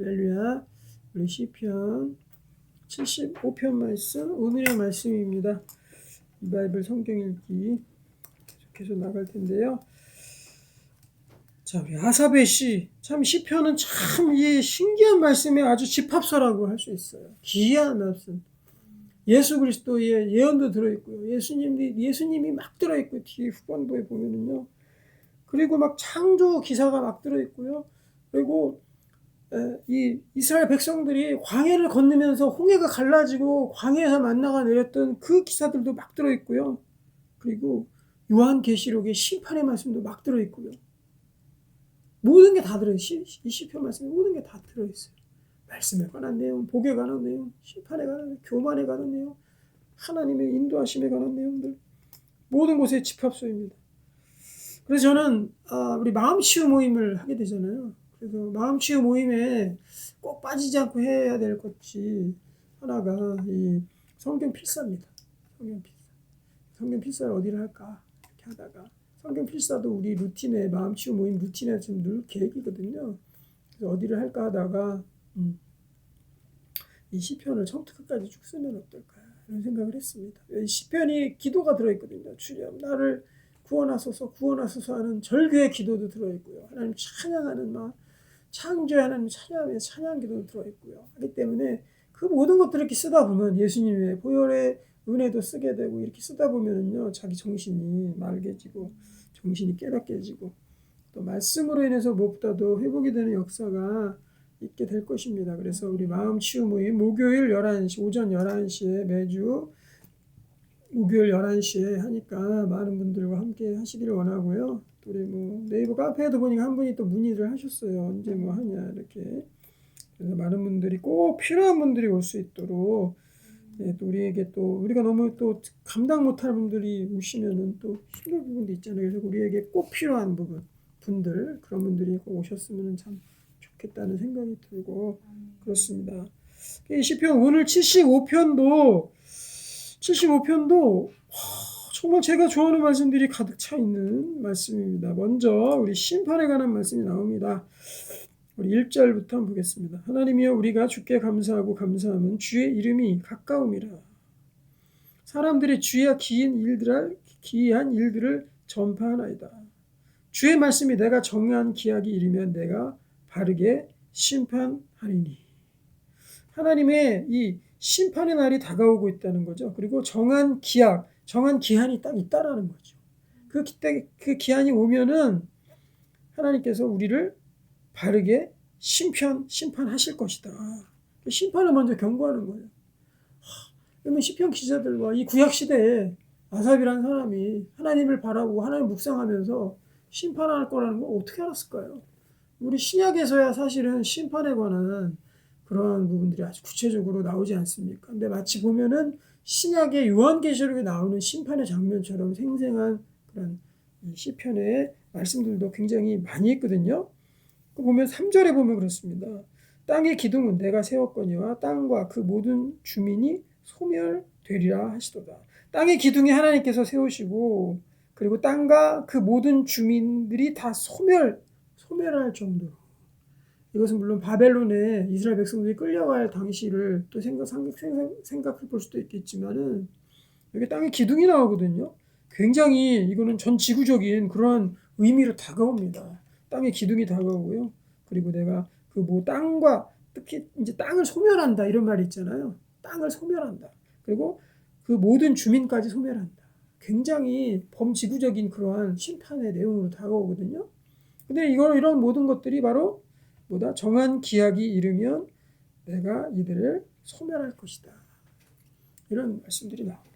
할렐루야. 우리 시편 75편 말씀, 오늘의 말씀입니다. 이 바이블 성경 읽기 계속해서 나갈 텐데요. 자, 우리 아삽의 시, 참 시편은 참 이 신기한 말씀에 아주 집합서라고 할 수 있어요. 기이한 말씀. 예수 그리스도의 예언도 들어있고요. 예수님이 막 들어있고, 뒤에 후반부에 보면은요. 그리고 막 창조 기사가 막 들어있고요. 그리고 이 이스라엘 백성들이 광야를 건너면서 홍해가 갈라지고 광야에서 만나가 내렸던 그 기사들도 막 들어있고요. 그리고 요한계시록의 심판의 말씀도 막 들어있고요. 모든 게 다 들어있어요. 이 시편 말씀에 모든 게 다 들어있어요. 말씀에 관한 내용, 복에 관한 내용, 심판에 관한 내용, 교만에 관한 내용, 하나님의 인도하심에 관한 내용들, 모든 곳에 집합소입니다. 그래서 저는 우리 마음치유 모임을 하게 되잖아요. 그래서 마음치유 모임에 꼭 빠지지 않고 해야 될 것이 하나가 이 성경 필사입니다. 성경 필사를 어디를 할까 이렇게 하다가 성경 필사도 우리 루틴에 마음치유 모임 루틴에 지금 늘 계획이거든요. 그래서 어디를 할까 하다가 이 시편을 처음부터 끝까지 쭉 쓰면 어떨까 이런 생각을 했습니다. 이 시편이 기도가 들어있거든요. 주님 나를 구원하소서 하는 절규의 기도도 들어있고요. 하나님 찬양하는 막 창조의 하나님 찬양의 찬양 기도도 들어있고요. 하기 때문에 그 모든 것들을 이렇게 쓰다 보면 예수님의 보혈의 은혜도 쓰게 되고 이렇게 쓰다 보면요 자기 정신이 맑아지고 정신이 깨닫게지고 또 말씀으로 인해서 무엇보다도 회복이 되는 역사가 있게 될 것입니다. 그래서 우리 마음치유 모임 목요일 11시 오전 11시에 매주 목요일 11시에 하니까 많은 분들과 함께 하시기를 원하고요. 또 우리 네이버 카페에도 보니까 한 분이 또 문의를 하셨어요. 언제 하냐 이렇게. 그래서 많은 분들이 꼭 필요한 분들이 올 수 있도록 또 우리에게 또 우리가 너무 또 감당 못할 분들이 오시면은 또 힘들 부분도 있잖아요. 그래서 우리에게 꼭 필요한 분들 그런 분들이 꼭 오셨으면 참 좋겠다는 생각이 들고 그렇습니다. 이 시편 오늘 75편도 정말 제가 좋아하는 말씀들이 가득 차 있는 말씀입니다. 먼저 우리 심판에 관한 말씀이 나옵니다. 우리 1절부터 한번 보겠습니다. 하나님이여 우리가 주께 감사하고 감사하면 주의 이름이 가까움이라. 사람들이 주의 기이한 일들을 전파하나이다. 주의 말씀이 내가 정한 기약이 이르면 내가 바르게 심판하리니. 하나님의 이 심판의 날이 다가오고 있다는 거죠. 그리고 정한 기한이 딱 있다라는 거죠. 그 기한이 오면은 하나님께서 우리를 바르게 심판하실 것이다. 심판을 먼저 경고하는 거예요. 그러면 시편 기자들과 이 구약 시대에 아삽이라는 사람이 하나님을 바라보고 하나님 묵상하면서 심판할 거라는 걸 어떻게 알았을까요? 우리 신약에서야 사실은 심판에 관한 그런 부분들이 아주 구체적으로 나오지 않습니까? 근데 마치 보면은 신약의 요한계시록에 나오는 심판의 장면처럼 생생한 그런 시편의 말씀들도 굉장히 많이 있거든요. 보면 3절에 보면 그렇습니다. 땅의 기둥은 내가 세웠거니와 땅과 그 모든 주민이 소멸되리라 하시도다. 땅의 기둥이 하나님께서 세우시고 그리고 땅과 그 모든 주민들이 다 소멸할 정도로 이것은 물론 바벨론에 이스라엘 백성들이 끌려갈 당시를 또 생각해 볼 수도 있겠지만은 여기 땅의 기둥이 나오거든요. 굉장히 이거는 전 지구적인 그런 의미로 다가옵니다. 땅의 기둥이 다가오고요. 그리고 내가 땅과 특히 이제 땅을 소멸한다 이런 말이 있잖아요. 땅을 소멸한다. 그리고 그 모든 주민까지 소멸한다. 굉장히 범지구적인 그러한 심판의 내용으로 다가오거든요. 근데 이런 모든 것들이 바로 정한 기약이 이르면 내가 이들을 소멸할 것이다. 이런 말씀들이 나옵니다.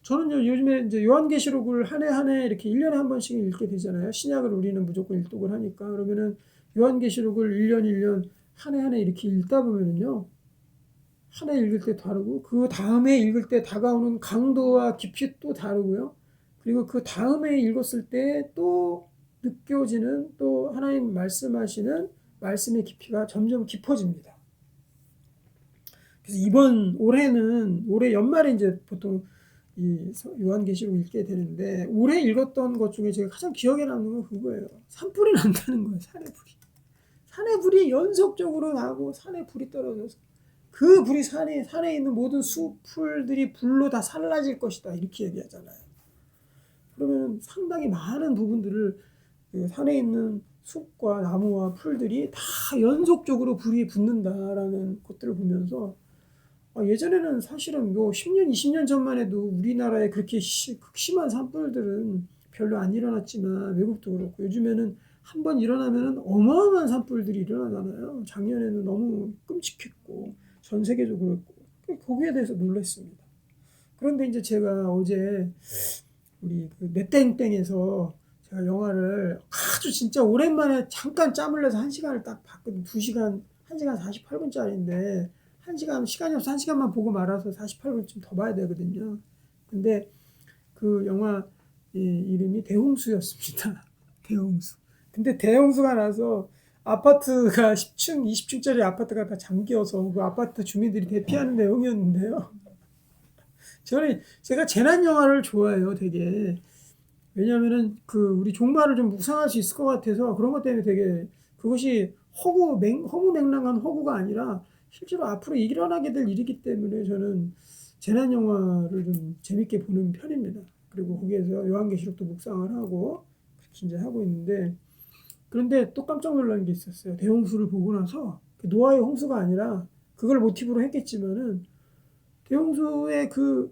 저는 요즘에 이제 요한계시록을 한 해 이렇게 1년에 한 번씩 읽게 되잖아요. 신약을 우리는 무조건 일독을 하니까. 그러면은 요한계시록을 1년 한 해 이렇게 읽다 보면은요. 한 해 읽을 때 다르고 그 다음에 읽을 때 다가오는 강도와 깊이 또 다르고요. 그리고 그 다음에 읽었을 때 또 느껴지는 또 하나님 말씀하시는 말씀의 깊이가 점점 깊어집니다. 그래서 올해 연말에 이제 보통 이 요한계시록 읽게 되는데 올해 읽었던 것 중에 제가 가장 기억에 남는 건 그거예요. 산불이 난다는 거예요. 불이 연속적으로 나고 산에 불이 떨어져서 그 불이 산에 있는 모든 풀들이 불로 다 사라질 것이다 이렇게 얘기하잖아요. 그러면 상당히 많은 부분들을 그 산에 있는 숲과 나무와 풀들이 다 연속적으로 불이 붙는다라는 것들을 보면서 예전에는 사실은 뭐 10년, 20년 전만 해도 우리나라에 그렇게 극심한 산불들은 별로 안 일어났지만 외국도 그렇고 요즘에는 한번 일어나면 어마어마한 산불들이 일어나잖아요. 작년에는 너무 끔찍했고 전 세계적으로 그랬고 거기에 대해서 놀랐습니다. 그런데 이제 제가 어제 우리 그 넷땡땡에서 제가 영화를 아주 진짜 오랜만에 잠깐 짬을 내서 1시간을 딱 봤거든요. 2시간, 1시간 48분짜리인데 1시간, 시간이 없어 1시간만 보고 말아서 48분쯤 더 봐야 되거든요. 근데 그 영화 이름이 대홍수였습니다. 대홍수. 근데 대홍수가 나서 아파트가 10층, 20층짜리 아파트가 다 잠겨서 그 아파트 주민들이 대피하는 내용이었는데요. 제가 재난 영화를 좋아해요, 되게. 왜냐면은 우리 종말을 좀 묵상할 수 있을 것 같아서 그런 것 때문에 되게 그것이 허무맹랑한 허구가 아니라 실제로 앞으로 일어나게 될 일이기 때문에 저는 재난 영화를 좀 재밌게 보는 편입니다. 그리고 거기에서 요한계시록도 묵상을 하고 그렇게 이제 하고 있는데 그런데 또 깜짝 놀란 게 있었어요. 대홍수를 보고 나서 노아의 홍수가 아니라 그걸 모티브로 했겠지만은 대홍수의 그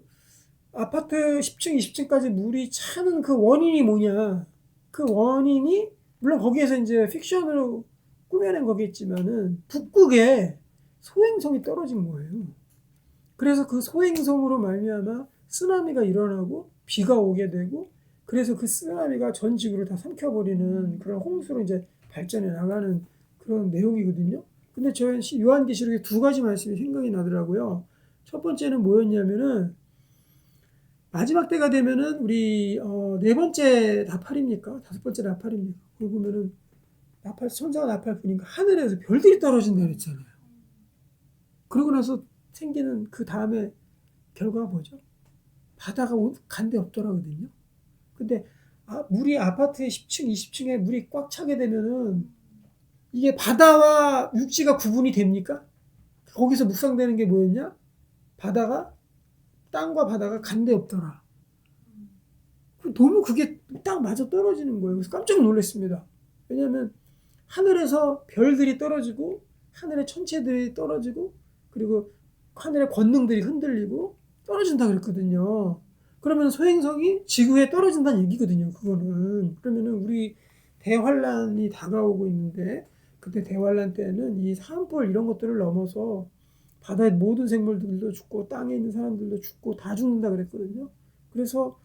아파트 10층, 20층까지 물이 차는 그 원인이 뭐냐? 그 원인이 물론 거기에서 이제 픽션으로 꾸며낸 거겠지만은 북극에 소행성이 떨어진 거예요. 그래서 그 소행성으로 말미암아 쓰나미가 일어나고 비가 오게 되고 그래서 그 쓰나미가 전 지구를 다 삼켜버리는 그런 홍수로 이제 발전해 나가는 그런 내용이거든요. 근데 저는 요한계시록에 2가지 말씀이 생각이 나더라고요. 첫 번째는 뭐였냐면은 마지막 때가 되면은 우리 4번째 나팔입니까? 5번째 나팔입니까? 거기 보면은 천사가 나팔 부니까 하늘에서 별들이 떨어진다 그랬잖아요. 그러고 나서 생기는 그 다음에 결과가 뭐죠? 바다가 간데 없더라거든요. 근데 물이 아파트의 10층, 20층에 물이 꽉 차게 되면은 이게 바다와 육지가 구분이 됩니까? 거기서 묵상되는 게 뭐였냐? 땅과 바다가 간데 없더라. 너무 그게 딱 맞아 떨어지는 거예요. 그래서 깜짝 놀랐습니다. 왜냐하면 하늘에서 별들이 떨어지고 하늘의 천체들이 떨어지고 그리고 하늘의 권능들이 흔들리고 떨어진다 그랬거든요. 그러면 소행성이 지구에 떨어진다는 얘기거든요. 그거는. 그러면은 우리 대환란이 다가오고 있는데 그때 대환란 때는 이 산불 이런 것들을 넘어서 바다의 모든 생물들도 죽고 땅에 있는 사람들도 죽고 다 죽는다 그랬거든요. 그래서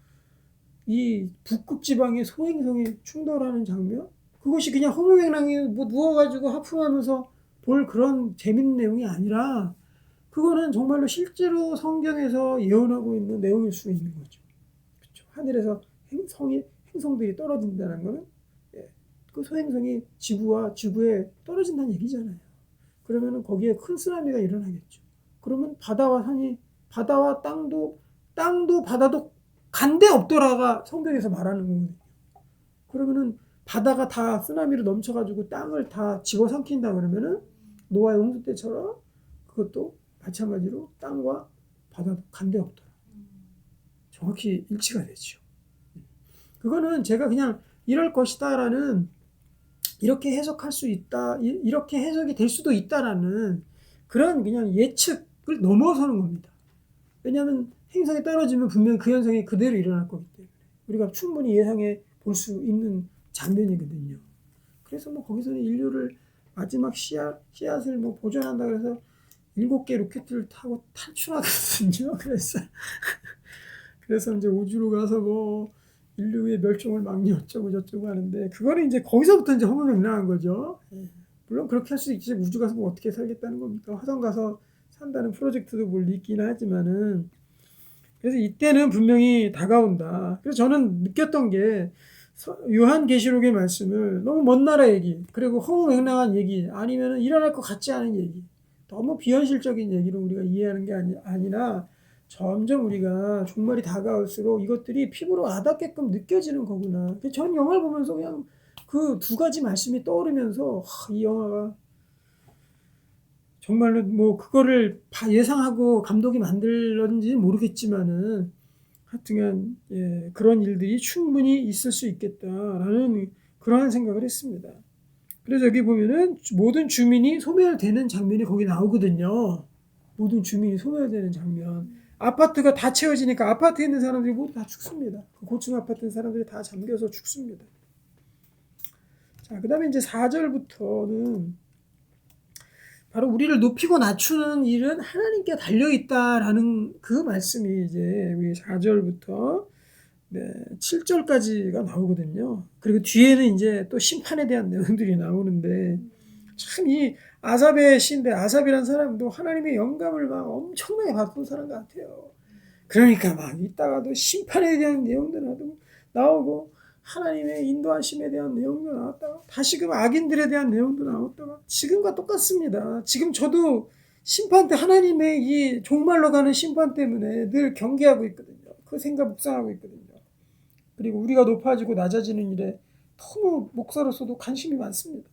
이 북극 지방의 소행성이 충돌하는 장면 그것이 그냥 허무맹랑히 뭐 누워가지고 하품하면서 볼 그런 재밌는 내용이 아니라 그거는 정말로 실제로 성경에서 예언하고 있는 내용일 수 있는 거죠. 그렇죠? 하늘에서 행성들이 떨어진다는 거는 그 소행성이 지구에 떨어진다는 얘기잖아요. 그러면은 거기에 큰 쓰나미가 일어나겠죠. 그러면 바다와 땅도 바다도 간데 없더라가 성경에서 말하는 거거든요. 그러면은 바다가 다 쓰나미로 넘쳐가지고 땅을 다 집어삼킨다 그러면은 노아의 홍수 때처럼 그것도 마찬가지로 땅과 바다도 간데 없더라. 정확히 일치가 되죠. 그거는 제가 그냥 이럴 것이다라는 이렇게 해석할 수 있다, 이렇게 해석이 될 수도 있다라는 그런 그냥 예측을 넘어서는 겁니다. 왜냐하면 행성이 떨어지면 분명 그 현상이 그대로 일어날 거기 때문에 우리가 충분히 예상해 볼 수 있는 장면이거든요. 그래서 뭐 거기서는 인류를 마지막 씨앗을 뭐 보존한다 그래서 7개 로켓을 타고 탈출하거든요. 그래서 이제 우주로 가서 뭐 인류의 멸종을 막니 어쩌고 저쩌고 하는데 그거는 이제 거기서부터 이제 허무맹랑한 거죠. 물론 그렇게 할 수 있지. 우주 가서 뭐 어떻게 살겠다는 겁니까? 화성 가서 산다는 프로젝트도 뭘 있긴 하지만은 그래서 이때는 분명히 다가온다. 그래서 저는 느꼈던 게 요한계시록의 말씀을 너무 먼 나라 얘기 그리고 허무맹랑한 얘기 아니면은 일어날 것 같지 않은 얘기 너무 비현실적인 얘기로 우리가 이해하는 게 아니라 점점 우리가 종말이 다가올수록 이것들이 피부로 와닿게끔 느껴지는 거구나. 전 영화를 보면서 그냥 그 2가지 말씀이 떠오르면서 이 영화가 정말로 뭐 그거를 예상하고 감독이 만들었는지는 모르겠지만은 하여튼간 그런 일들이 충분히 있을 수 있겠다라는 그러한 생각을 했습니다. 그래서 여기 보면은 모든 주민이 소멸되는 장면이 거기 나오거든요. 모든 주민이 소멸되는 장면. 아파트가 다 채워지니까 아파트에 있는 사람들이 모두 다 죽습니다. 그 고층 아파트 사람들이 다 잠겨서 죽습니다. 자, 그 다음에 이제 4절부터는 바로 우리를 높이고 낮추는 일은 하나님께 달려있다라는 그 말씀이 이제 우리 4절부터 7절까지가 나오거든요. 그리고 뒤에는 이제 또 심판에 대한 내용들이 나오는데 참 이 아삽의 시인데 아삽이라는 사람도 하나님의 영감을 막 엄청나게 받은 사람 같아요. 그러니까 막 이따가도 심판에 대한 내용도 나오고 하나님의 인도하심에 대한 내용도 나왔다가 다시금 악인들에 대한 내용도 나왔다가 지금과 똑같습니다. 지금 저도 심판 때 하나님의 이 종말로 가는 심판 때문에 늘 경계하고 있거든요. 그 생각 묵상하고 있거든요. 그리고 우리가 높아지고 낮아지는 일에 너무 목사로서도 관심이 많습니다.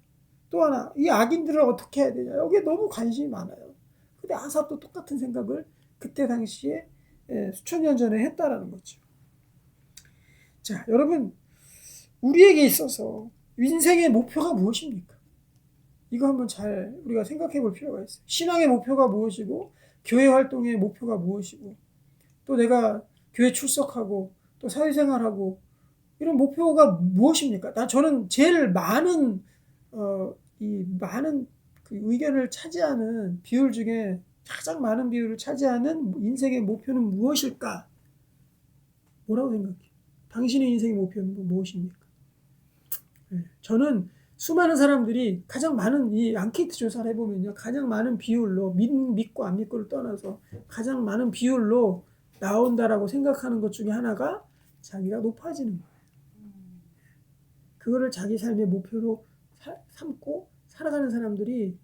또 하나 이 악인들을 어떻게 해야 되냐 여기에 너무 관심이 많아요. 근데 아삽도 똑같은 생각을 그때 당시에 수천 년 전에 했다라는 거죠. 자, 여러분 우리에게 있어서 인생의 목표가 무엇입니까? 이거 한번 잘 우리가 생각해 볼 필요가 있어요. 신앙의 목표가 무엇이고 교회 활동의 목표가 무엇이고 또 내가 교회 출석하고 또 사회생활하고 이런 목표가 무엇입니까? 저는 제일 많은 이 많은 그 의견을 차지하는 비율 중에 가장 많은 비율을 차지하는 인생의 목표는 무엇일까? 뭐라고 생각해요? 당신의 인생의 목표는 무엇입니까? 저는 수많은 사람들이 가장 많은 이 앙케이트 조사를 해보면요. 가장 많은 비율로 믿고 안 믿고를 떠나서 가장 많은 비율로 나온다라고 생각하는 것 중에 하나가 자기가 높아지는 거예요. 그거를 자기 삶의 목표로 삼고 살아가는 사람들이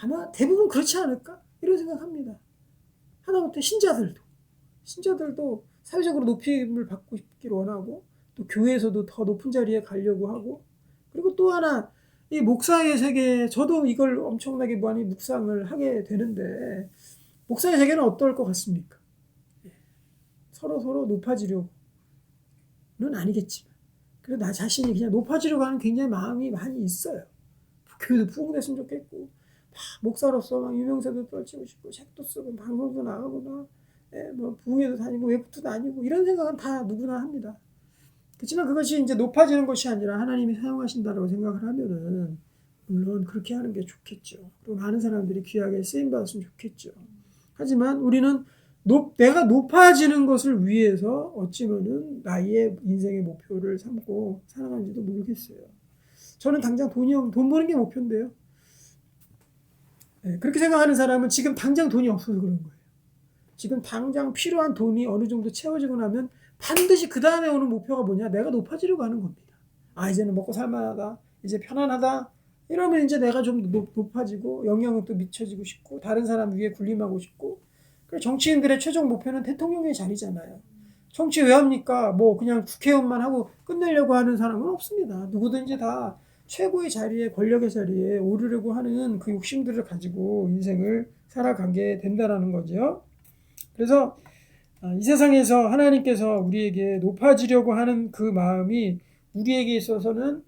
아마 대부분 그렇지 않을까? 이런 생각합니다. 하다못해 신자들도 사회적으로 높임을 받고 싶기를 원하고 또 교회에서도 더 높은 자리에 가려고 하고 그리고 또 하나 이 목사의 세계 저도 이걸 엄청나게 많이 묵상을 하게 되는데 목사의 세계는 어떨 것 같습니까? 서로 높아지려고는 아니겠지만 그래도 나 자신이 그냥 높아지려고 하는 굉장히 마음이 많이 있어요. 교회도 부흥됐으면 좋겠고 목사로서 막 유명세도 떨치고 싶고 책도 쓰고 방송도 나가고 뭐 부흥회도 다니고 외국도 다니고 이런 생각은 다 누구나 합니다. 그렇지만 그것이 이제 높아지는 것이 아니라 하나님이 사용하신다고 생각을 하면은 물론 그렇게 하는 게 좋겠죠. 그리고 많은 사람들이 귀하게 쓰임 받았으면 좋겠죠. 하지만 우리는 내가 높아지는 것을 위해서 어찌면은 나의 인생의 목표를 삼고 살아가는지도 모르겠어요. 저는 당장 돈 버는 게 목표인데요. 그렇게 생각하는 사람은 지금 당장 돈이 없어서 그런 거예요. 지금 당장 필요한 돈이 어느 정도 채워지고 나면 반드시 그 다음에 오는 목표가 뭐냐? 내가 높아지려고 하는 겁니다. 이제는 먹고 살만하다. 이제 편안하다. 이러면 이제 내가 좀 높아지고 영향력도 미쳐지고 싶고 다른 사람 위에 군림하고 싶고 정치인들의 최종 목표는 대통령의 자리잖아요. 정치 왜 합니까? 뭐 그냥 국회의원만 하고 끝내려고 하는 사람은 없습니다. 누구든지 다 최고의 자리에 권력의 자리에 오르려고 하는 그 욕심들을 가지고 인생을 살아가게 된다는 거죠. 그래서 이 세상에서 하나님께서 우리에게 높아지려고 하는 그 마음이 우리에게 있어서는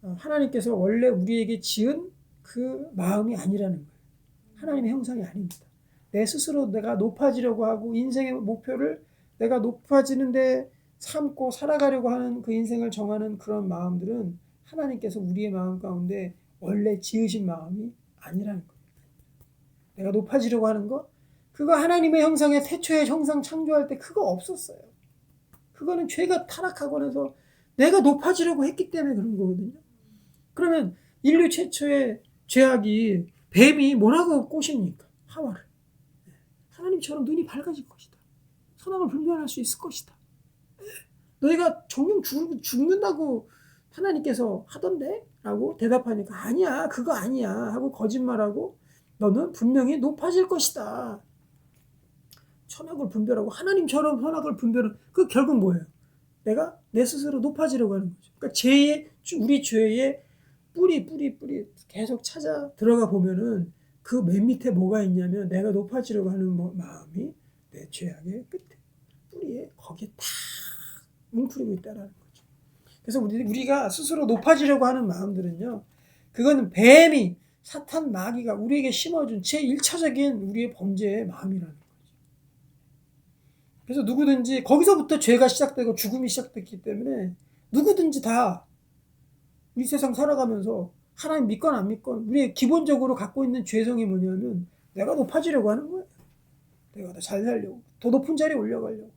하나님께서 원래 우리에게 지은 그 마음이 아니라는 거예요. 하나님의 형상이 아닙니다. 내 스스로 내가 높아지려고 하고 인생의 목표를 내가 높아지는데 삼고 살아가려고 하는 그 인생을 정하는 그런 마음들은 하나님께서 우리의 마음 가운데 원래 지으신 마음이 아니라는 거예요. 내가 높아지려고 하는 거 그거 하나님의 형상의 태초에 형상 창조할 때 그거 없었어요. 그거는 죄가 타락하고 나서 내가 높아지려고 했기 때문에 그런 거거든요. 그러면 인류 최초의 죄악이 뱀이 뭐라고 꼬십니까? 하와를. 하나님처럼 눈이 밝아질 것이다. 선악을 분별할 수 있을 것이다. 너희가 정령 죽는다고 하나님께서 하던데? 라고 대답하니까 아니야 그거 아니야 하고 거짓말하고 너는 분명히 높아질 것이다. 선악을 분별하고 하나님처럼 선악을 분별하는 그 결국 뭐예요? 내가 내 스스로 높아지려고 하는 거죠. 그러니까 우리 죄의 뿌리 계속 찾아 들어가 보면은 그 맨 밑에 뭐가 있냐면 내가 높아지려고 하는 마음이 내 죄악의 끝에 뿌리에 거기에 다 뭉클이고 있다라는 거죠. 그래서 우리가 스스로 높아지려고 하는 마음들은요, 그거는 뱀이 사탄 마귀가 우리에게 심어준 제1차적인 우리의 범죄의 마음이라는 거죠. 그래서 누구든지 거기서부터 죄가 시작되고 죽음이 시작됐기 때문에 누구든지 다 이 세상 살아가면서 하나님 믿건 안 믿건 우리 기본적으로 갖고 있는 죄성이 뭐냐면 내가 높아지려고 하는 거예요. 내가 더 잘 살려고, 더 높은 자리에 올라가려고.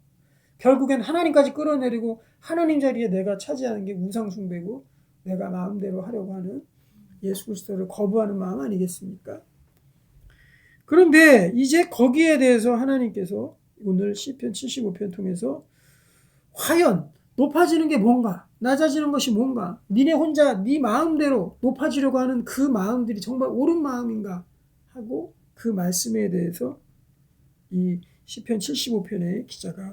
결국엔 하나님까지 끌어내리고 하나님 자리에 내가 차지하는 게 우상숭배고 내가 마음대로 하려고 하는 예수 그리스도를 거부하는 마음 아니겠습니까? 그런데 이제 거기에 대해서 하나님께서 오늘 시편 75편 통해서 과연 높아지는 게 뭔가, 낮아지는 것이 뭔가, 니네 혼자 네 마음대로 높아지려고 하는 그 마음들이 정말 옳은 마음인가 하고 그 말씀에 대해서 이 시편 75편의 기자가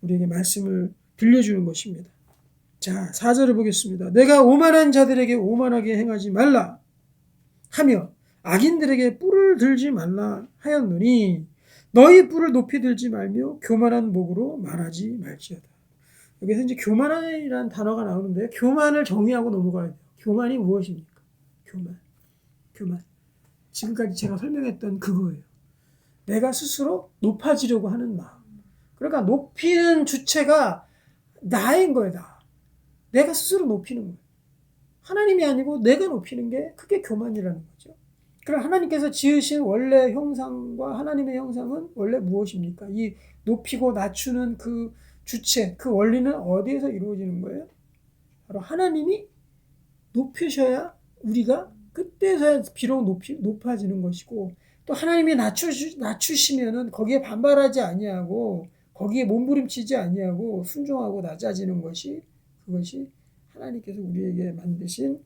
우리에게 말씀을 들려주는 것입니다. 자, 4절을 보겠습니다. 내가 오만한 자들에게 오만하게 행하지 말라 하며 악인들에게 뿔을 들지 말라 하였노니 너희 뿔을 높이 들지 말며 교만한 목으로 말하지 말지어다. 여기서 이제 교만이라는 단어가 나오는데 교만을 정의하고 넘어가야 돼요. 교만이 무엇입니까? 교만. 지금까지 제가 설명했던 그거예요. 내가 스스로 높아지려고 하는 마음. 그러니까 높이는 주체가 나인 거예요. 내가 스스로 높이는 거예요. 하나님이 아니고 내가 높이는 게 그게 교만이라는 거죠. 그럼 하나님께서 지으신 원래 형상과 하나님의 형상은 원래 무엇입니까? 이 높이고 낮추는 그 주체, 그 원리는 어디에서 이루어지는 거예요? 바로 하나님이 높이셔야 우리가 그때서야 비록 높아지는 것이고, 또 하나님이 낮추시면은 거기에 반발하지 아니하고 거기에 몸부림치지 아니하고 순종하고 낮아지는 것이, 그것이 하나님께서 우리에게 만드신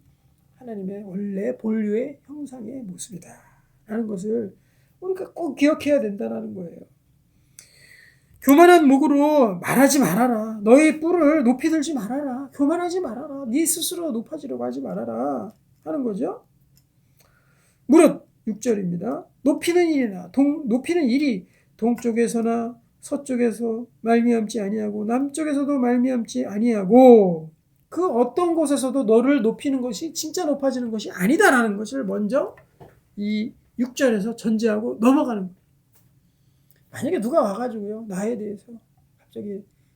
하나님의 원래 본류의 형상의 모습이다 라는 것을 우리가 꼭 기억해야 된다는 거예요. 교만한 목으로 말하지 말아라. 너희 뿔을 높이 들지 말아라. 교만하지 말아라. 네 스스로 높아지려고 하지 말아라 하는 거죠. 무릇 6절입니다. 높이는 일이 동쪽에서나 서쪽에서 말미암지 아니하고 남쪽에서도 말미암지 아니하고 그 어떤 곳에서도 너를 높이는 것이 진짜 높아지는 것이 아니다라는 것을 먼저 이 6절에서 전제하고 넘어가는 거예요. 만약에 누가 와가지고요, 나에 대해서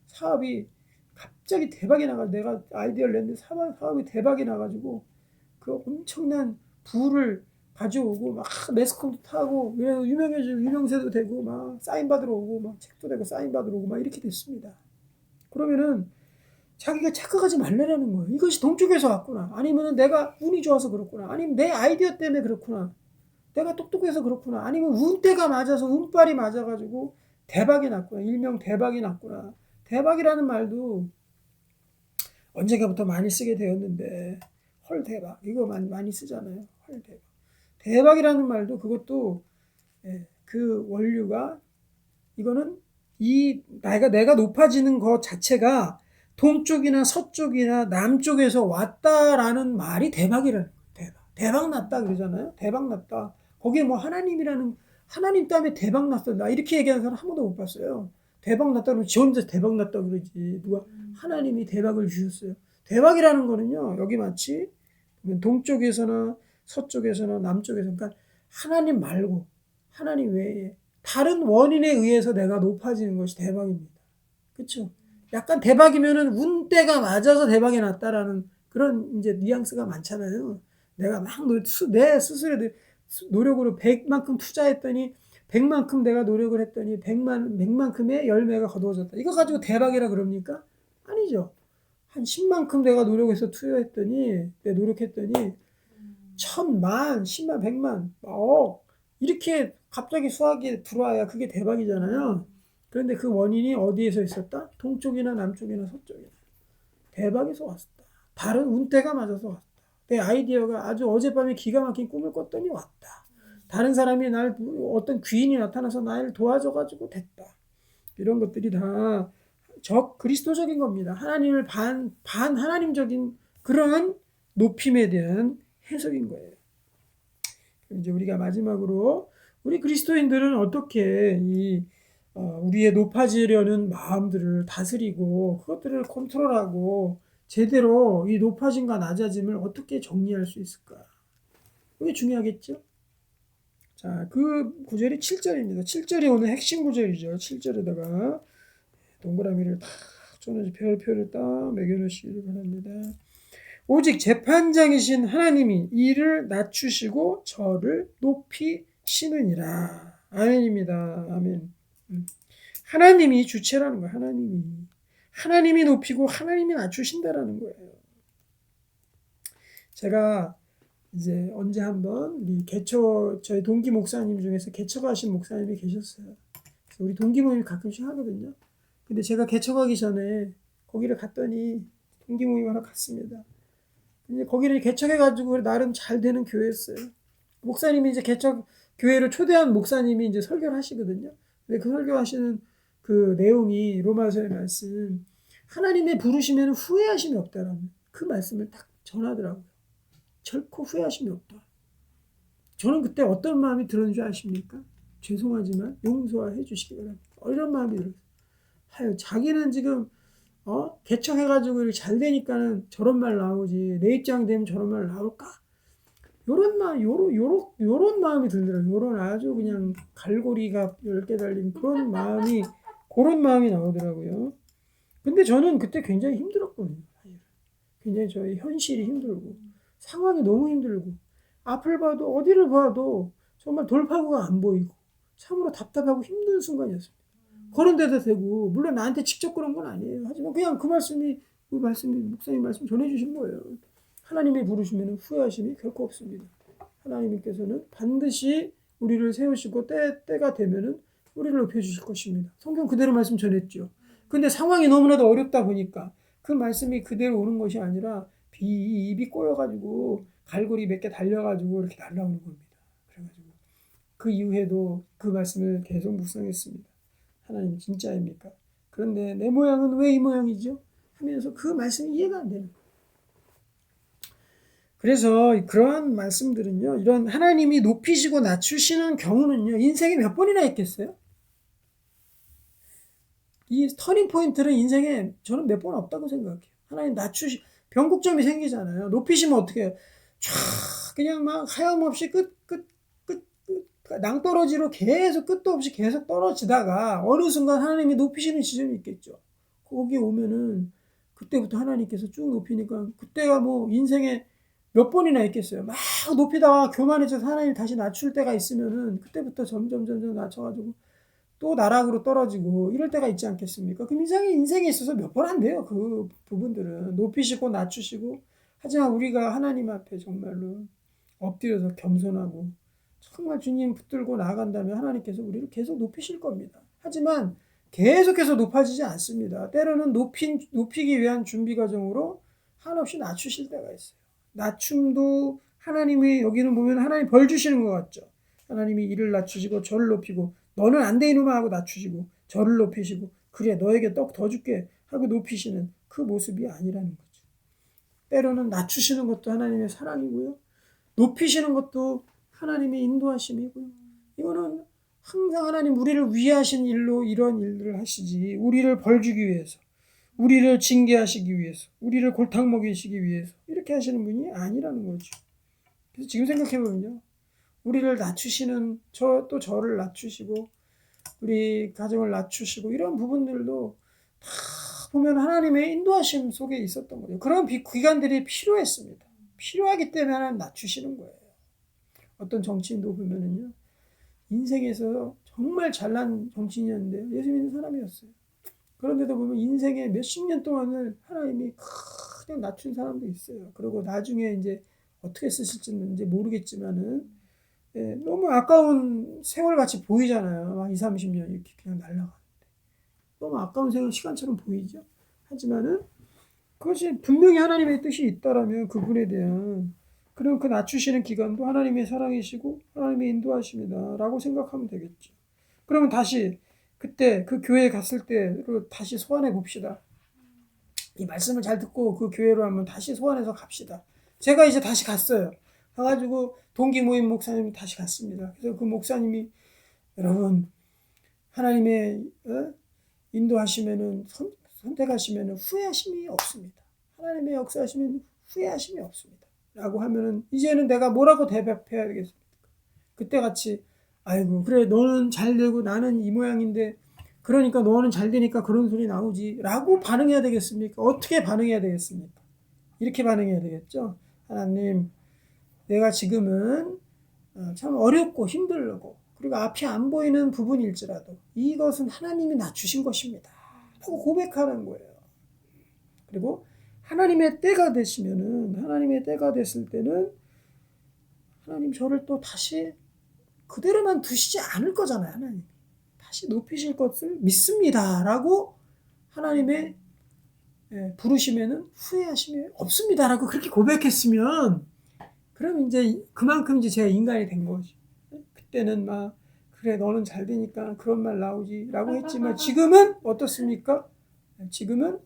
사업이 갑자기 대박이 나가지고, 내가 아이디어를 냈는데 사업이 대박이 나가지고 그 엄청난 부를 가져오고 막 매스컴도 타고 유명해지고 유명세도 되고 막 사인 받으러 오고 막 책도 되고 사인 받으러 오고 막 이렇게 됐습니다. 그러면은 자기가 착각하지 말라는 거예요. 이것이 동쪽에서 왔구나. 아니면 내가 운이 좋아서 그렇구나. 아니면 내 아이디어 때문에 그렇구나. 내가 똑똑해서 그렇구나. 아니면 운때가 맞아서 운빨이 맞아가지고 대박이 났구나. 일명 대박이 났구나. 대박이라는 말도 언젠가부터 많이 쓰게 되었는데 헐대박 이거 많이 쓰잖아요. 헐대박. 대박이라는 말도 그것도 그 원류가 이거는 내가 높아지는 것 자체가 동쪽이나 서쪽이나 남쪽에서 왔다라는 말이 대박이라는 거예요. 대박 났다 그러잖아요. 대박 났다. 거기에 뭐 하나님 때문에 대박 났어. 나 이렇게 얘기하는 사람 한 번도 못 봤어요. 대박 났다 그러면 지 혼자 대박 났다 그러지. 누가 하나님이 대박을 주셨어요. 대박이라는 거는요. 여기 마치 동쪽에서나 서쪽에서나 남쪽에서, 그러니까 하나님 말고 하나님 외에 다른 원인에 의해서 내가 높아지는 것이 대박입니다. 그렇죠? 약간 대박이면은 운때가 맞아서 대박이 났다라는 그런 이제 뉘앙스가 많잖아요. 내가 막 내 스스로 노력으로 100만큼 투자했더니 100만큼 내가 노력을 했더니 100만큼의 열매가 거두어졌다. 이거 가지고 대박이라 그럽니까? 아니죠. 한 10만큼 내가 노력해서 노력했더니 1000만, 10만, 100만, 이렇게 갑자기 수학이 들어와야 그게 대박이잖아요. 그런데 그 원인이 어디에서 있었다? 동쪽이나 남쪽이나 서쪽이나. 대박에서 왔다. 다른 운때가 맞아서 왔다. 내 아이디어가 아주 어젯밤에 기가 막힌 꿈을 꿨더니 왔다. 다른 사람이 어떤 귀인이 나타나서 나를 도와줘가지고 됐다. 이런 것들이 다 그리스도적인 겁니다. 하나님을 하나님적인 그런 높임에 대한 해석인 거예요. 이제 우리가 마지막으로 우리 그리스도인들은 어떻게 우리의 높아지려는 마음들을 다스리고 그것들을 컨트롤하고 제대로 이 높아짐과 낮아짐을 어떻게 정리할 수 있을까? 그게 중요하겠죠? 자, 그 구절이 7절입니다. 7절이 오늘 핵심 구절이죠. 7절에다가 동그라미를 딱 쪼는 별표를 딱 매겨놓으시기를 바랍니다. 오직 재판장이신 하나님이 이를 낮추시고 저를 높이시느니라. 아멘입니다. 아멘. 하나님이 주체라는 거예요. 하나님이 높이고 하나님이 낮추신다라는 거예요. 제가 이제 언제 한번 우리 저희 동기 목사님 중에서 개척하신 목사님이 계셨어요. 그래서 우리 동기 모임이 가끔씩 하거든요. 근데 제가 개척하기 전에 거기를 갔더니 동기 모임 하러 갔습니다. 근데 거기를 개척해가지고 나름 잘 되는 교회였어요. 목사님이 이제 교회를 초대한 목사님이 이제 설교를 하시거든요. 근데 그 설교하시는 그 내용이 로마서의 말씀, 하나님의 부르시면 후회하심이 없다라는 그 말씀을 딱 전하더라고요. 결코 후회하심이 없다. 저는 그때 어떤 마음이 들었는지 아십니까? 죄송하지만 용서해 주시기 바랍니다. 이런 마음이 들었어요. 하여 자기는 지금 개척해가지고 이렇게 잘 되니까는 저런 말 나오지. 내 입장 되면 저런 말 나올까? 요런 마음이 들더라고요. 요런 아주 그냥 갈고리가 10개 달린 그런 마음이 나오더라고요. 근데 저는 그때 굉장히 힘들었거든요. 굉장히 저희 현실이 힘들고, 상황이 너무 힘들고, 앞을 봐도, 어디를 봐도 정말 돌파구가 안 보이고, 참으로 답답하고 힘든 순간이었습니다. 그런 데도 되고, 물론 나한테 직접 그런 건 아니에요. 하지만 그냥 그 말씀이 목사님 말씀 전해주신 거예요. 하나님이 부르시면 후회하심이 결코 없습니다. 하나님께서는 반드시 우리를 세우시고 때가 되면은 우리를 높여주실 것입니다. 성경 그대로 말씀 전했죠. 근데 상황이 너무나도 어렵다 보니까 그 말씀이 그대로 오는 것이 아니라 입이 꼬여가지고 갈고리 몇 개 달려가지고 이렇게 날라오는 겁니다. 그래가지고 그 이후에도 그 말씀을 계속 묵상했습니다. 하나님 진짜입니까? 그런데 내 모양은 왜 이 모양이죠? 하면서 그 말씀이 이해가 안 되는 거예요. 그래서 그러한 말씀들은요, 이런 하나님이 높이시고 낮추시는 경우는요, 인생에 몇 번이나 있겠어요? 이 터닝 포인트는 인생에 저는 몇 번 없다고 생각해요. 하나님 변곡점이 생기잖아요. 높이시면 어떻게 해요? 촤 그냥 막 하염없이 낭떠러지로 계속 끝도 없이 계속 떨어지다가 어느 순간 하나님이 높이시는 지점이 있겠죠. 거기 오면은 그때부터 하나님께서 쭉 높이니까 그때가 뭐 인생에 몇 번이나 있겠어요. 막 높이다가 교만해져서 하나님 다시 낮출 때가 있으면은 그때부터 점점 낮춰가지고 또 나락으로 떨어지고 이럴 때가 있지 않겠습니까? 그럼 인생에 있어서 몇 번 안 돼요. 그 부분들은 높이시고 낮추시고. 하지만 우리가 하나님 앞에 정말로 엎드려서 겸손하고 정말 주님 붙들고 나아간다면 하나님께서 우리를 계속 높이실 겁니다. 하지만 계속해서 높아지지 않습니다. 때로는 높이기 위한 준비 과정으로 한없이 낮추실 때가 있어요. 낮춤도 하나님이 여기는 보면 하나님 벌 주시는 것 같죠. 하나님이 이를 낮추시고 저를 높이고 너는 안 돼 이놈아 하고 낮추시고 저를 높이시고 그래 너에게 떡 더 줄게 하고 높이시는 그 모습이 아니라는 거죠. 때로는 낮추시는 것도 하나님의 사랑이고요. 높이시는 것도 하나님의 인도하심이고요. 이거는 항상 하나님 우리를 위하신 일로 이런 일들을 하시지 우리를 벌주기 위해서 우리를 징계하시기 위해서 우리를 골탕 먹이시기 위해서 이렇게 하시는 분이 아니라는 거죠. 그래서 지금 생각해보면요. 우리를 낮추시는 또 저를 낮추시고 우리 가정을 낮추시고 이런 부분들도 다 보면 하나님의 인도하심 속에 있었던 거죠. 그런 기간들이 필요했습니다. 필요하기 때문에 하나님 낮추시는 거예요. 어떤 정치인도 보면은요. 인생에서 정말 잘난 정치인이었는데 예수 믿는 사람이었어요. 그런데도 보면 인생의 몇십 년 동안을 하나님이 그냥 낮춘 사람도 있어요. 그리고 나중에 이제 어떻게 쓰실지는 이제 모르겠지만은 너무 아까운 세월같이 보이잖아요. 막 20, 30년 이렇게 그냥 날아가는데. 너무 아까운 시간처럼 보이죠. 하지만은 그것이 분명히 하나님의 뜻이 있다라면 그분에 대한 그럼 그 낮추시는 기간도 하나님의 사랑이시고 하나님의 인도하십니다. 라고 생각하면 되겠죠. 그러면 다시 그때 그 교회에 갔을 때로 다시 소환해 봅시다. 이 말씀을 잘 듣고 그 교회로 한번 다시 소환해서 갑시다. 제가 이제 다시 갔어요. 가가지고 동기 모임 목사님 다시 갔습니다. 그래서 그 목사님이 여러분 하나님의 인도하시면은 선택하시면은 후회하심이 없습니다. 하나님의 역사하시면 후회하심이 없습니다. 라고 하면은 이제는 내가 뭐라고 대답해야 되겠습니까? 그때 같이 아이고 그래 너는 잘 되고 나는 이 모양인데 그러니까 너는 잘 되니까 그런 소리 나오지 라고 반응해야 되겠습니까? 어떻게 반응해야 되겠습니까? 이렇게 반응해야 되겠죠. 하나님 내가 지금은 참 어렵고 힘들고 그리고 앞이 안 보이는 부분일지라도 이것은 하나님이 낮추신 것입니다 라고 고백하는 거예요. 그리고 하나님의 때가 되시면은 하나님의 때가 됐을 때는 하나님 저를 또 다시 그대로만 두시지 않을 거잖아요. 하나님 다시 높이실 것을 믿습니다 라고 하나님의 부르시면은 후회하심이 없습니다 라고 그렇게 고백했으면 그럼 이제 그만큼 이제 제가 인간이 된 거지. 그때는 막 그래 너는 잘 되니까 그런 말 나오지 라고 했지만 지금은 어떻습니까? 지금은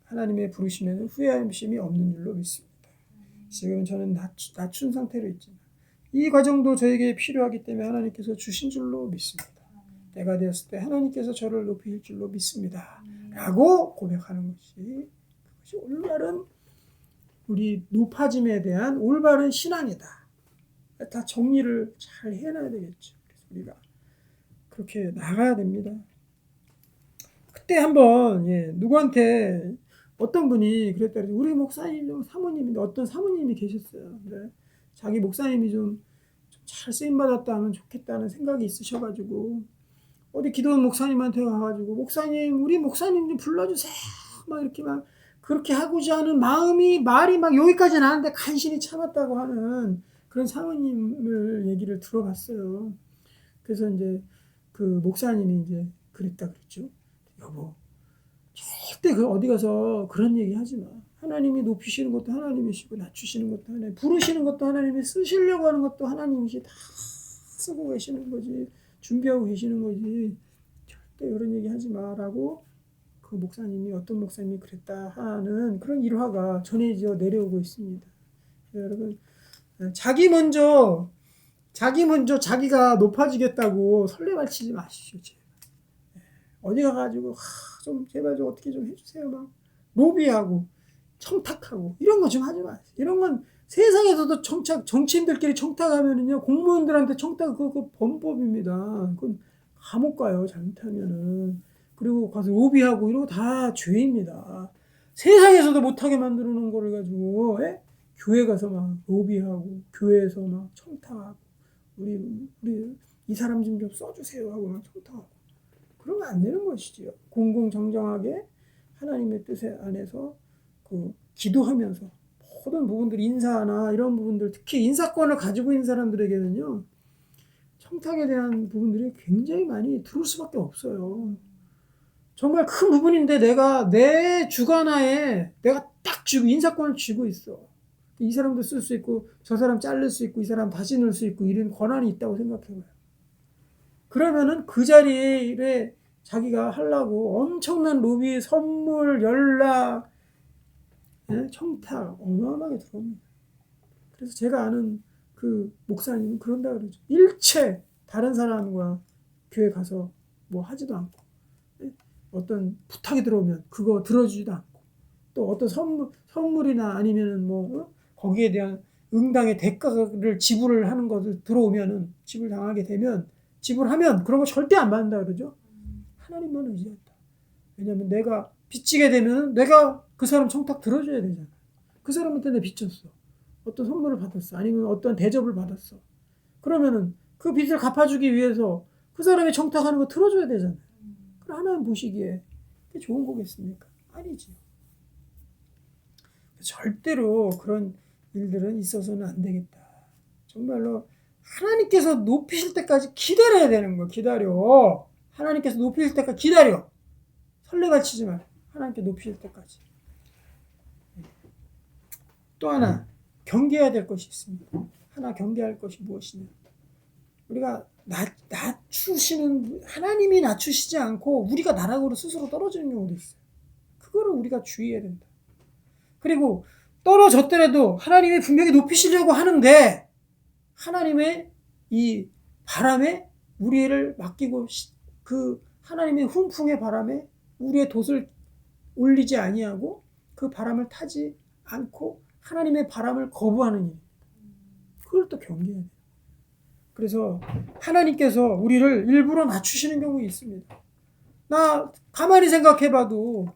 하나님의 부르시면 후회하심이 없는 줄로 믿습니다. 지금 저는 낮춘 상태로 있지만 이 과정도 저에게 필요하기 때문에 하나님께서 주신 줄로 믿습니다. 때가 되었을 때 하나님께서 저를 높이실 줄로 믿습니다. 라고 고백하는 것이 그것이 올바른 우리 높아짐에 대한 올바른 신앙이다. 다 정리를 잘 해놔야 되겠죠. 그래서 우리가 그렇게 나가야 됩니다. 그때 한번 누구한테 어떤 분이 그랬다. 우리 목사님 사모님인데 어떤 사모님이 계셨어요. 근데 자기 목사님이 좀 잘 쓰임받았다 하면 좋겠다는 생각이 있으셔가지고 어디 기도원 목사님한테 가가지고 목사님 우리 목사님 좀 불러주세요. 막 이렇게 막 그렇게 하고자 하는 말이 막 여기까지 나는데 간신히 참았다고 하는 그런 사모님을 얘기를 들어봤어요. 그래서 이제 그 목사님이 이제 그랬다 그랬죠. 여보, 절대 어디 가서 그런 얘기 하지 마. 하나님이 높이시는 것도 하나님이시고 낮추시는 것도 하나님, 부르시는 것도 하나님이 쓰시려고 하는 것도 하나님이시 다 쓰고 계시는 거지, 준비하고 계시는 거지. 절대 그런 얘기 하지 마라고 그 목사님이 어떤 목사님이 그랬다 하는 그런 일화가 전해져 내려오고 있습니다. 여러분 자기 먼저 자기가 높아지겠다고 설레발치지 마십시오. 제발. 어디 가가지고 좀 제발 좀 어떻게 좀 해주세요 막 로비하고 청탁하고 이런 거 좀 하지 마세요. 이런 건 세상에서도 정치인들끼리 청탁하면은요 공무원들한테 청탁 그거 범법입니다. 그건 감옥 가요 잘못하면은. 그리고 가서 로비하고 이런 거 다 죄입니다. 세상에서도 못하게 만들어 놓은 거를 가지고 교회 가서 막 로비하고 교회에서 막 청탁하고 우리 이 사람 좀 써주세요 하고 막 청탁하고 그러면 안 되는 것이지요. 공공정정하게 하나님의 뜻 안에서 그 기도하면서 모든 부분들 인사나 이런 부분들 특히 인사권을 가지고 있는 사람들에게는요 청탁에 대한 부분들이 굉장히 많이 들어올 수밖에 없어요. 정말 큰 부분인데 내가 내 주관하에 내가 딱 쥐고 인사권을 쥐고 있어. 이 사람도 쓸 수 있고 저 사람 자를 수 있고 이 사람 다시 넣을 수 있고 이런 권한이 있다고 생각해봐요. 그러면은 그 자리에 자기가 하려고 엄청난 로비, 선물, 연락, 청탁 어마어마하게 들어옵니다. 그래서 제가 아는 그 목사님은 그런다 그러죠. 일체 다른 사람과 교회 가서 뭐 하지도 않고 어떤 부탁이 들어오면 그거 들어주지도 않고 또 어떤 선물이나 아니면은 뭐 거기에 대한 응당의 대가를 지불을 하는 것을 들어오면은 지불 당하게 되면 지불하면 그런 거 절대 안 받는다 그러죠. 하나님만 의지한다. 왜냐하면 내가 빚지게 되면 내가 그 사람 청탁 들어줘야 되잖아. 그 사람한테 내가 빚졌어. 어떤 선물을 받았어. 아니면 어떤 대접을 받았어. 그러면은 그 빚을 갚아주기 위해서 그 사람이 청탁하는 거 들어줘야 되잖아요. 그럼 하나님 보시기에 그게 좋은 거겠습니까? 아니지. 절대로 그런 일들은 있어서는 안 되겠다. 정말로 하나님께서 높이실 때까지 기다려야 되는 거야. 기다려. 하나님께서 높이실 때까지 기다려. 설레발치지 마. 하나님께 높이실 때까지. 또 하나 경계해야 될 것이 있습니다. 하나 경계할 것이 무엇이냐. 우리가 낮추시는 하나님이 낮추시지 않고 우리가 나락으로 스스로 떨어지는 경우도 있어요. 그거를 우리가 주의해야 된다. 그리고 떨어졌더라도 하나님이 분명히 높이시려고 하는데 하나님의 이 바람에 우리를 맡기고 그 하나님의 훈풍의 바람에 우리의 돛을 올리지 아니하고 그 바람을 타지 않고 하나님의 바람을 거부하는 일. 그걸 또 경계해야 돼요. 그래서 하나님께서 우리를 일부러 낮추시는 경우 있습니다. 나 가만히 생각해봐도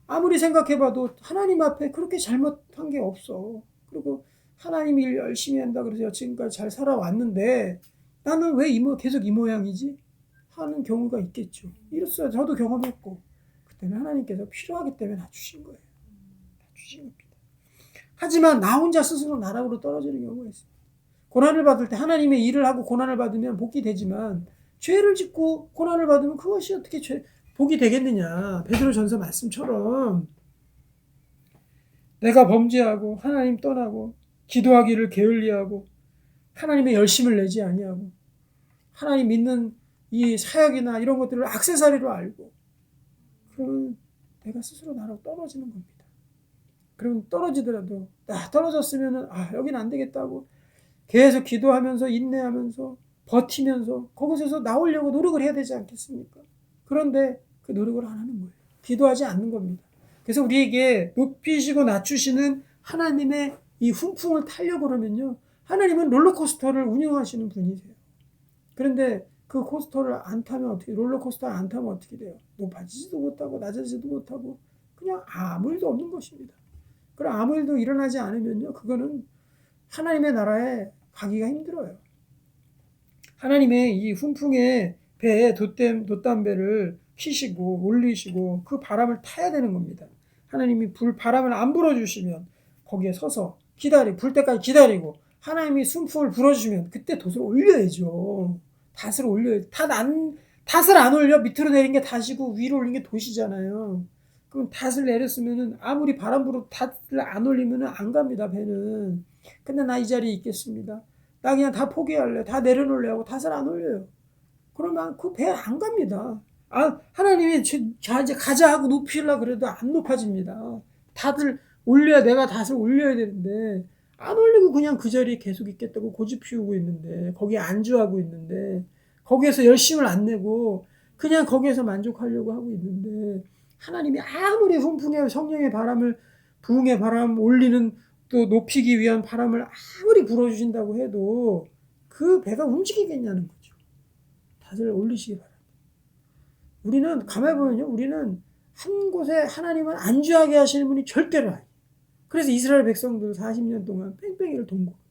아무리 생각해봐도 하나님 앞에 그렇게 잘못한 게 없어. 그리고 하나님 일 열심히 한다 그래서 지금까지 잘 살아왔는데 나는 왜 계속 이 모양이지? 하는 경우가 있겠죠. 이랬어요. 저도 경험했고 그때는 하나님께서 필요하기 때문에 낮추신 거예요. 낮추신 겁니다. 하지만 나 혼자 스스로 나락으로 떨어지는 경우가 있어요. 고난을 받을 때 하나님의 일을 하고 고난을 받으면 복이 되지만 죄를 짓고 고난을 받으면 그것이 어떻게 복이 되겠느냐. 베드로전서 말씀처럼 내가 범죄하고 하나님 떠나고 기도하기를 게을리하고 하나님의 열심을 내지 아니하고 하나님 믿는 이 사역이나 이런 것들을 액세서리로 알고 그러면 내가 스스로 나라고 떨어지는 겁니다. 그러면 떨어지더라도 떨어졌으면 여긴 안 되겠다고 계속 기도하면서 인내하면서 버티면서 거기서 나오려고 노력을 해야 되지 않겠습니까? 그런데 그 노력을 안 하는 거예요. 기도하지 않는 겁니다. 그래서 우리에게 높이시고 낮추시는 하나님의 이 훈풍을 타려고 그러면요. 하나님은 롤러코스터를 운영하시는 분이세요. 그런데 그 코스터를 안 타면 어떻게, 롤러코스터를 안 타면 어떻게 돼요? 높아지지도 못하고 낮아지지도 못하고 그냥 아무 일도 없는 것입니다. 그럼 아무 일도 일어나지 않으면요. 그거는 하나님의 나라에 가기가 힘들어요. 하나님의 이 훈풍의 배에 돛담배를 피시고 올리시고 그 바람을 타야 되는 겁니다. 하나님이 바람을 안 불어주시면 거기에 서서 불 때까지 기다리고 하나님이 순풍을 불어주시면 그때 돛을 올려야죠. 닷을 올려야죠. 닷을 안 올려 밑으로 내린 게 닷이고 위로 올린 게 돛이잖아요. 그럼 닷을 내렸으면은 아무리 바람 불어 닷을 안 올리면은 안 갑니다. 배는. 근데 나 이 자리에 있겠습니다. 나 그냥 다 포기할래. 다 내려놓을래 하고 닷을 안 올려요. 그러면 그 배 안 갑니다. 하나님이 이제 가자 하고 높이려고 그래도 안 높아집니다. 닷을 올려야 내가 닷을 올려야 되는데 안 올리고 그냥 그 자리에 계속 있겠다고 고집 피우고 있는데 거기에 안주하고 있는데 거기에서 열심을 안 내고 그냥 거기에서 만족하려고 하고 있는데 하나님이 아무리 훈풍의 성령의 바람을 부흥의 바람 올리는 또 높이기 위한 바람을 아무리 불어주신다고 해도 그 배가 움직이겠냐는 거죠. 다들 올리시기 바랍니다. 우리는 가만히 보면요. 우리는 한 곳에 하나님은 안주하게 하시는 분이 절대로 아니에요. 그래서 이스라엘 백성들 40년 동안 뺑뺑이를 돈 거거든요.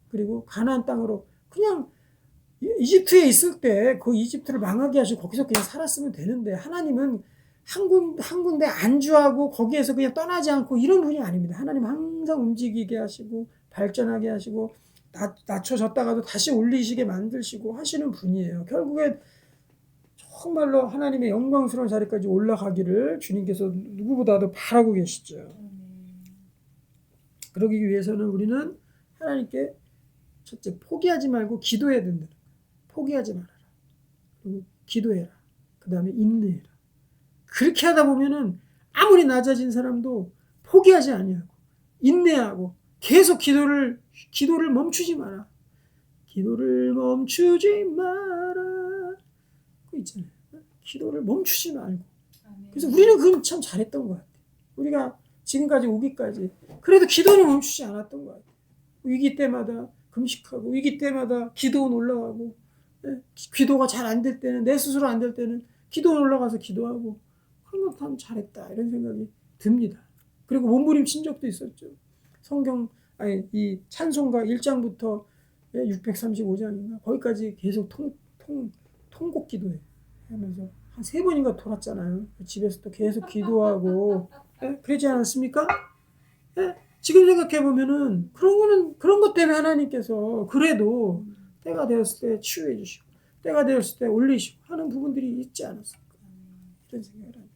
그리고 가나안 땅으로 그냥 이집트에 있을 때 그 이집트를 망하게 하시고 거기서 그냥 살았으면 되는데 하나님은 한 군데 안주하고 거기에서 그냥 떠나지 않고 이런 분이 아닙니다. 하나님 항상 움직이게 하시고 발전하게 하시고 낮춰졌다가도 다시 올리시게 만드시고 하시는 분이에요. 결국에 정말로 하나님의 영광스러운 자리까지 올라가기를 주님께서 누구보다도 바라고 계시죠. 그러기 위해서는 우리는 하나님께 첫째 포기하지 말고 기도해야 된다. 포기하지 말아라. 그리고 기도해라. 그 다음에 인내해라. 그렇게 하다 보면은 아무리 낮아진 사람도 포기하지 아니하고 인내하고 계속 기도를 멈추지 마라. 기도를 멈추지 마라. 그거 있잖아요. 기도를 멈추지 말고. 그래서 우리는 그건 참 잘했던 것 같아요. 우리가 지금까지 오기까지 그래도 기도를 멈추지 않았던 것 같아요. 위기 때마다 금식하고 위기 때마다 기도원 올라가고 기도가 잘 안 될 때는 내 스스로 안 될 때는 기도원 올라가서 기도하고 그런 것도 참 잘했다 이런 생각이 듭니다. 그리고 몸부림친 적도 있었죠. 이 찬송가 1장부터 635장인가 거기까지 계속 통곡 기도해 하면서 한 3번인가 돌았잖아요. 집에서 또 계속 기도하고 그러지 않았습니까? 지금 생각해보면은 그런 것 때문에 하나님께서 그래도 때가 되었을 때 치유해 주시고 때가 되었을 때 올리시고 하는 부분들이 있지 않았을까 이런 생각을 합니다.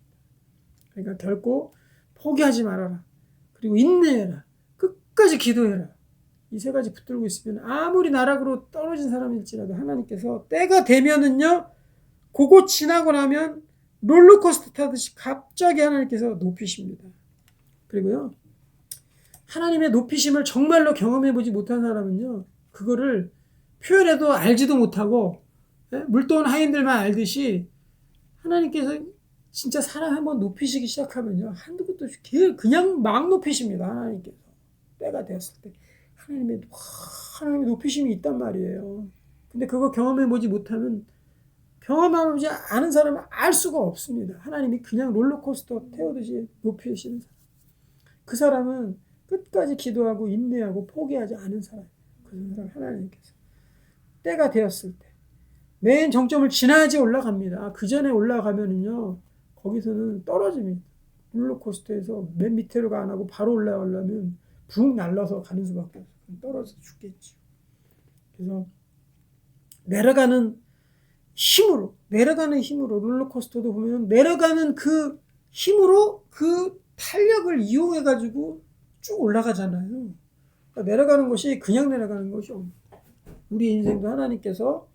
그러니까 결코 포기하지 말아라. 그리고 인내해라. 끝까지 기도해라. 이 3가지 붙들고 있으면 아무리 나락으로 떨어진 사람일지라도 하나님께서 때가 되면은요 그거 지나고 나면 롤러코스터 타듯이 갑자기 하나님께서 높이십니다. 그리고요 하나님의 높이심을 정말로 경험해보지 못한 사람은요 그거를 표현해도 알지도 못하고 물도원 하인들만 알듯이 하나님께서 진짜 사람 한번 높이시기 시작하면요. 한두 것도 없이 그냥 막 높이십니다. 하나님께서. 때가 되었을 때. 하나님의 높이심이 있단 말이에요. 근데 그거 경험해보지 못하면 경험하지 않은 사람은 알 수가 없습니다. 하나님이 그냥 롤러코스터 태우듯이 높이시는 사람. 그 사람은 끝까지 기도하고 인내하고 포기하지 않은 사람. 그 사람 하나님께서. 때가 되었을 때. 맨 정점을 지나야지 올라갑니다. 그 전에 올라가면은요. 거기서는 떨어집니다. 롤러코스터에서 맨 밑으로 안 하고 바로 올라가려면 붕 날라서 가는 수밖에 없어요. 떨어져서 죽겠죠. 그래서 내려가는 힘으로 롤러코스터도 보면 내려가는 그 힘으로 그 탄력을 이용해 가지고 쭉 올라가잖아요. 그러니까 내려가는 것이 그냥 내려가는 것이 없습니다. 우리 인생도 하나님께서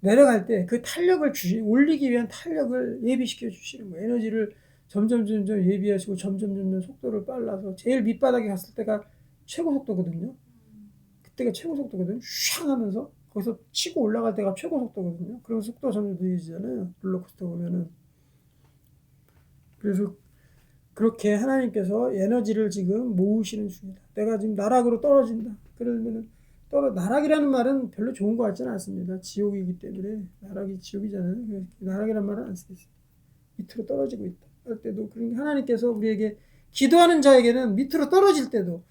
내려갈 때 그 탄력을 올리기 위한 탄력을 예비시켜 주시는 거예요. 에너지를 점점 예비하시고 점점 속도를 빨라서 제일 밑바닥에 갔을 때가 최고 속도거든요. 그때가 최고 속도거든요. 샹 하면서 거기서 치고 올라갈 때가 최고 속도거든요. 그럼 속도가 점점 느려지잖아요. 롤러코스터 보면은. 그래서 그렇게 하나님께서 에너지를 지금 모으시는 중이다. 내가 지금 나락으로 떨어진다. 그러면은 나락이라는 말은 별로 좋은 것 같지는 않습니다. 지옥이기 때문에. 나락이 지옥이잖아요. 그래서 나락이라는 말은 안 쓰겠어요. 밑으로 떨어지고 있다 할 때도 하나님께서 우리에게 기도하는 자에게는 밑으로 떨어질 때도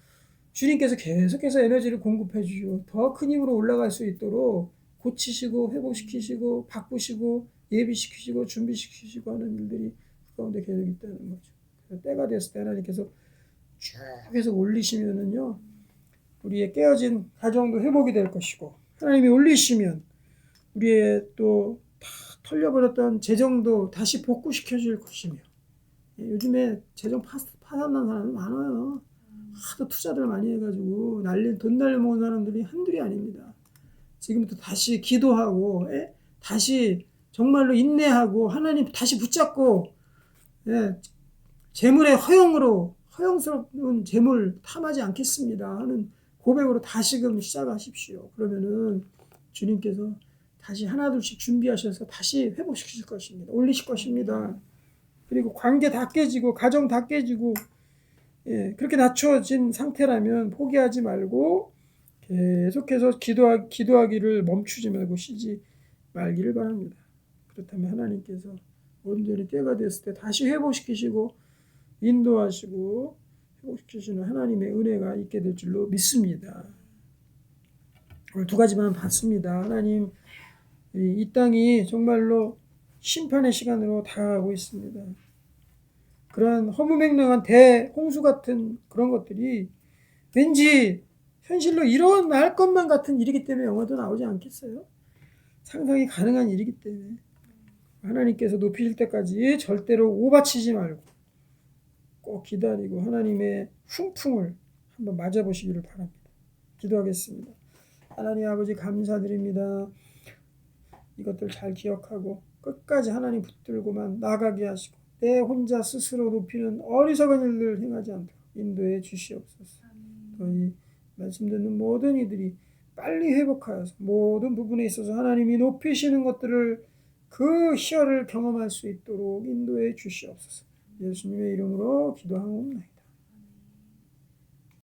주님께서 계속해서 에너지를 공급해 주시고 더 큰 힘으로 올라갈 수 있도록 고치시고 회복시키시고 바꾸시고 예비시키시고 준비시키시고 하는 일들이 그 가운데 계속 있다는 거죠. 그래서 때가 됐을 때 하나님께서 쭉 해서 올리시면은요 우리의 깨어진 가정도 회복이 될 것이고 하나님이 올리시면 우리의 또 다 털려버렸던 재정도 다시 복구시켜 줄 것이며 요즘에 재정 파산난 사람이 많아요. 하도 투자들 많이 해가지고 돈 날려먹은 사람들이 한둘이 아닙니다. 지금부터 다시 기도하고 다시 정말로 인내하고 하나님 다시 붙잡고 재물의 허영스러운 재물 탐하지 않겠습니다 하는 고백으로 다시금 시작하십시오. 그러면은 주님께서 다시 하나둘씩 준비하셔서 다시 회복시키실 것입니다. 올리실 것입니다. 그리고 관계 다 깨지고 가정 다 깨지고 그렇게 낮춰진 상태라면 포기하지 말고 계속해서 기도하기를 멈추지 말고 쉬지 말기를 바랍니다. 그렇다면 하나님께서 온전히 때가 됐을 때 다시 회복시키시고 인도하시고 회복시키시는 하나님의 은혜가 있게 될 줄로 믿습니다. 오늘 두 가지만 봤습니다. 하나님 이 땅이 정말로 심판의 시간으로 다가가고 있습니다. 그러한 허무맹랑한 대홍수 같은 그런 것들이 왠지 현실로 일어날 것만 같은 일이기 때문에 영화도 나오지 않겠어요? 상상이 가능한 일이기 때문에 하나님께서 높이실 때까지 절대로 오바치지 말고 꼭 기다리고 하나님의 훈풍을 한번 맞아보시기를 바랍니다. 기도하겠습니다. 하나님 아버지 감사드립니다. 이것들 잘 기억하고 끝까지 하나님 붙들고만 나가게 하시고 내 혼자 스스로 높이는 어리석은 일을 행하지 않도록 인도해 주시옵소서. 이 말씀 듣는 모든 이들이 빨리 회복하여서 모든 부분에 있어서 하나님이 높이시는 것들을 그 희열을 경험할 수 있도록 인도해 주시옵소서. 예수님의 이름으로 기도하옵나이다.